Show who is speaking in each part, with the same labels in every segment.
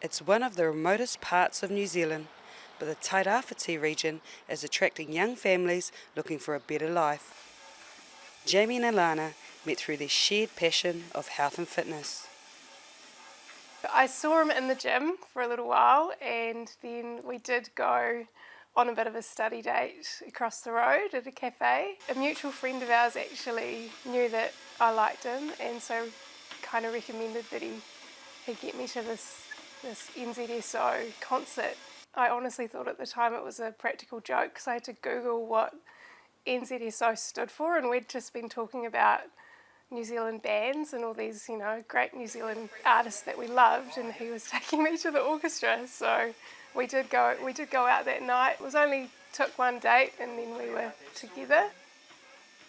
Speaker 1: It's one of the remotest parts of New Zealand, but the Tairāwhiti region is attracting young families looking for a better life. Jamie and Alana met through their shared passion of health and fitness.
Speaker 2: I saw him in the gym for a little while, and then we did go on a bit of a study date across the road at a cafe. A mutual friend of ours actually knew that I liked him, and so kind of recommended that he'd get me to this NZSO concert. I honestly thought at the time it was a practical joke because I had to Google what NZSO stood for, and we'd just been talking about New Zealand bands and all these, great New Zealand artists that we loved, and he was taking me to the orchestra. So we did go out that night. It took one date and then we were together.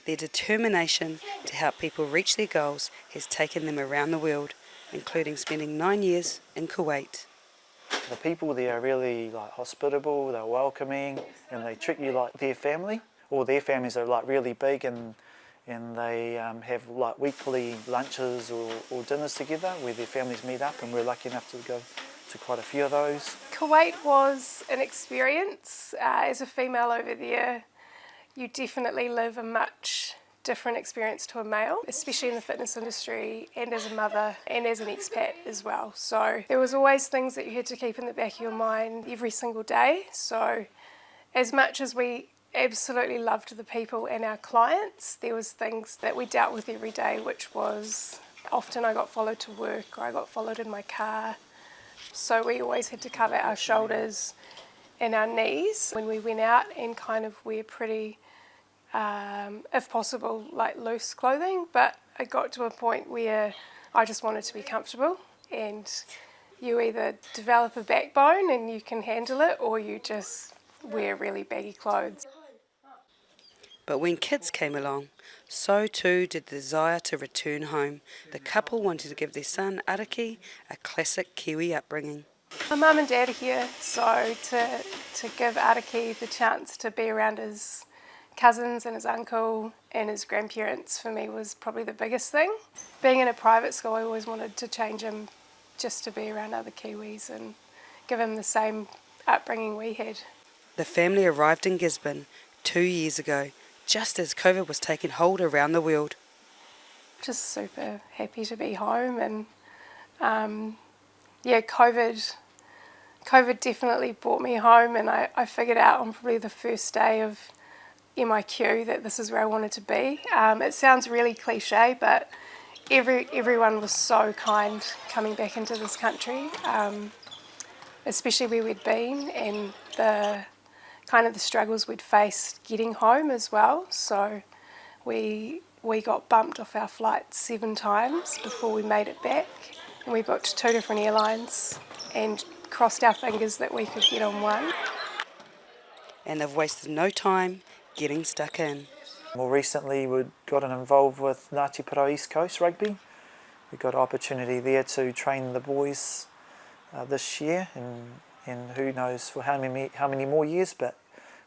Speaker 1: Their determination to help people reach their goals has taken them around the world, including spending 9 years in Kuwait.
Speaker 3: The people there are really hospitable, they're welcoming, and they treat you like their family. All their families are really big, and they have weekly lunches or dinners together where their families meet up, and we're lucky enough to go to quite a few of those.
Speaker 2: Kuwait was an experience. As a female over there, you definitely live a much different experience to a male, especially in the fitness industry and as a mother and as an expat as well. So there was always things that you had to keep in the back of your mind every single day. So as much as we absolutely loved the people and our clients, there was things that we dealt with every day, which was often I got followed to work or I got followed in my car. So we always had to cover our shoulders and our knees when we went out and kind of wear pretty, if possible, loose clothing. But it got to a point where I just wanted to be comfortable, and you either develop a backbone and you can handle it, or you just wear really baggy clothes.
Speaker 1: But when kids came along, so too did the desire to return home. The couple wanted to give their son Araki a classic Kiwi upbringing.
Speaker 2: My mum and dad are here, so to give Araki the chance to be around his cousins and his uncle and his grandparents for me was probably the biggest thing. Being in a private school, I always wanted to change him just to be around other Kiwis and give him the same upbringing we had.
Speaker 1: The family arrived in Gisborne 2 years ago, just as COVID was taking hold around the world.
Speaker 2: Just super happy to be home, and COVID definitely brought me home, and I figured out on probably the first day of MIQ that this is where I wanted to be. It sounds really cliche, but everyone was so kind coming back into this country, especially where we'd been and the struggles we'd faced getting home as well. So we got bumped off our flight 7 times before we made it back, and we booked 2 different airlines and crossed our fingers that we could get on one.
Speaker 1: And they've wasted no time getting stuck in.
Speaker 3: More recently, we've gotten involved with Ngāti Porou East Coast Rugby. We got an opportunity there to train the boys this year, and who knows for how many more years, but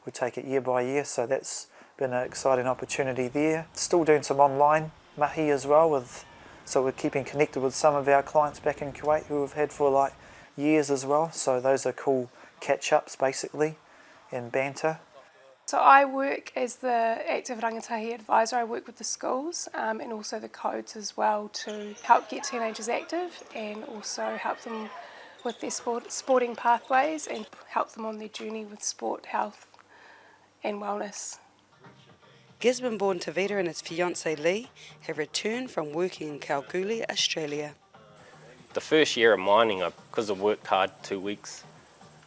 Speaker 3: we take it year by year, so that's been an exciting opportunity there. Still doing some online mahi as well, so we're keeping connected with some of our clients back in Kuwait who we've had for years as well, so those are cool catch-ups basically, and banter.
Speaker 2: So I work as the active rangatahi advisor. I work with the schools and also the codes as well to help get teenagers active and also help them with their sporting pathways and help them on their journey with sport, health and wellness.
Speaker 1: Gisborne-born Tavita and his fiancée Lee have returned from working in Kalgoorlie, Australia.
Speaker 4: The first year of mining, because I worked hard 2 weeks,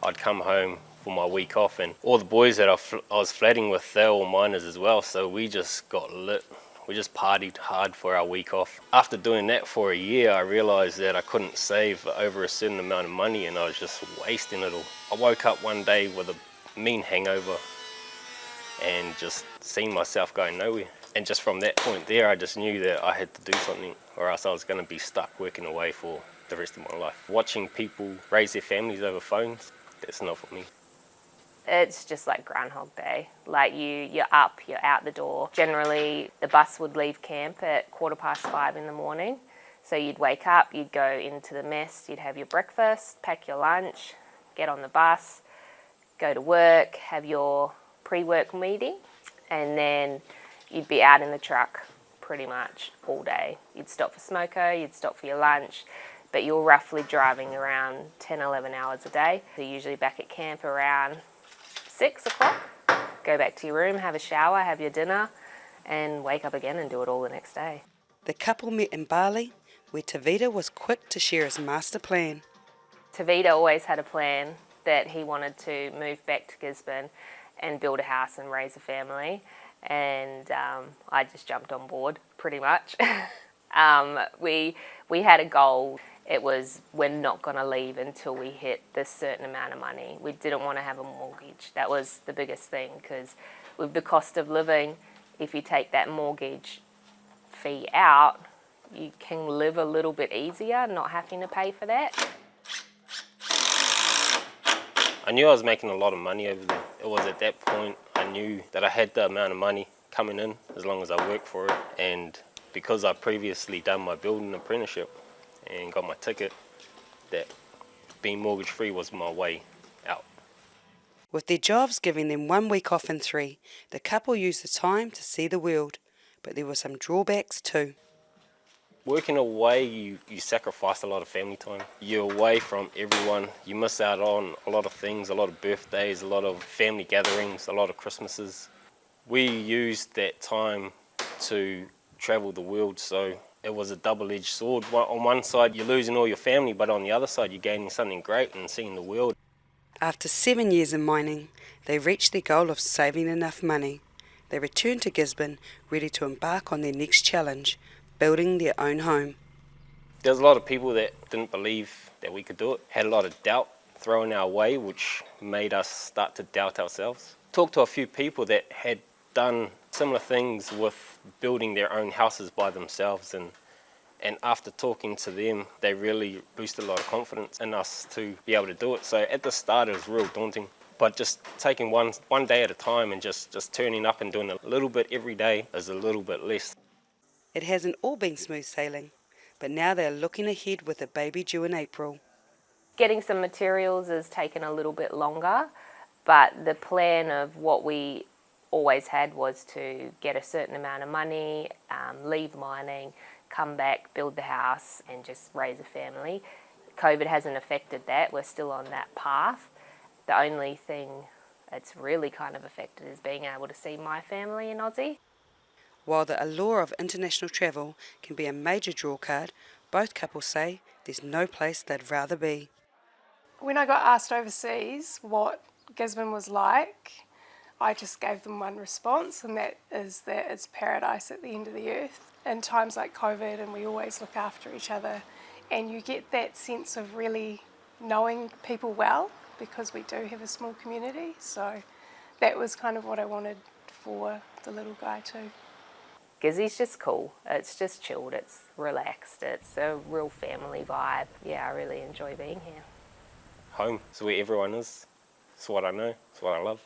Speaker 4: I'd come home for my week off, and all the boys that I was flatting with, they're all miners as well, so we just got lit. We just partied hard for our week off. After doing that for a year, I realised that I couldn't save over a certain amount of money, and I was just wasting it all. I woke up one day with a mean hangover and just seen myself going nowhere. And just from that point there, I just knew that I had to do something, or else I was going to be stuck working away for the rest of my life. Watching people raise their families over phones, that's not for me.
Speaker 5: It's just like Groundhog Day. You're up, you're out the door. Generally, the bus would leave camp at 5:15 in the morning. So you'd wake up, you'd go into the mess, you'd have your breakfast, pack your lunch, get on the bus, go to work, have your pre-work meeting, and then you'd be out in the truck pretty much all day. You'd stop for smoko, you'd stop for your lunch, but you're roughly driving around 10, 11 hours a day. So you're usually back at camp around 6 o'clock, go back to your room, have a shower, have your dinner, and wake up again and do it all the next day.
Speaker 1: The couple met in Bali, where Tavita was quick to share his master plan.
Speaker 5: Tavita always had a plan that he wanted to move back to Gisborne and build a house and raise a family, and I just jumped on board pretty much. We had a goal. It was, we're not going to leave until we hit this certain amount of money. We didn't want to have a mortgage. That was the biggest thing, because with the cost of living, if you take that mortgage fee out, you can live a little bit easier, not having to pay for that.
Speaker 4: I knew I was making a lot of money over there. It was at that point I knew that I had the amount of money coming in as long as I worked for it. And because I previously done my building apprenticeship and got my ticket, that being mortgage free was my way out.
Speaker 1: With their jobs giving them 1 week off in 3, the couple used the time to see the world, but there were some drawbacks too.
Speaker 4: Working away, you sacrifice a lot of family time. You're away from everyone. You miss out on a lot of things, a lot of birthdays, a lot of family gatherings, a lot of Christmases. We used that time to travel the world, so it was a double-edged sword. On one side, you're losing all your family, but on the other side, you're gaining something great and seeing the world.
Speaker 1: After 7 years in mining, they reached their goal of saving enough money. They returned to Gisborne, ready to embark on their next challenge, building their own home.
Speaker 4: There's a lot of people that didn't believe that we could do it, had a lot of doubt thrown our way, which made us start to doubt ourselves. Talked to a few people that had done similar things with building their own houses by themselves, and after talking to them, they really boosted a lot of confidence in us to be able to do it. So at the start, it was real daunting, but just taking one day at a time and just turning up and doing a little bit every day is a little bit less.
Speaker 1: It hasn't all been smooth sailing, but now they are looking ahead with a baby due in April.
Speaker 5: Getting some materials has taken a little bit longer, but the plan of what we always had was to get a certain amount of money, leave mining, come back, build the house and just raise a family. COVID hasn't affected that. We're still on that path. The only thing it's really kind of affected is being able to see my family in Aussie.
Speaker 1: While the allure of international travel can be a major drawcard, both couples say there's no place they'd rather be.
Speaker 2: When I got asked overseas what Gisborne was like, I just gave them one response, and that is that it's paradise at the end of the earth. In times like COVID, and we always look after each other, and you get that sense of really knowing people well, because we do have a small community. So that was kind of what I wanted for the little guy too.
Speaker 5: Gizzy's just cool. It's just chilled, it's relaxed, it's a real family vibe. Yeah, I really enjoy being here.
Speaker 4: Home is where everyone is. It's what I know, it's what I love.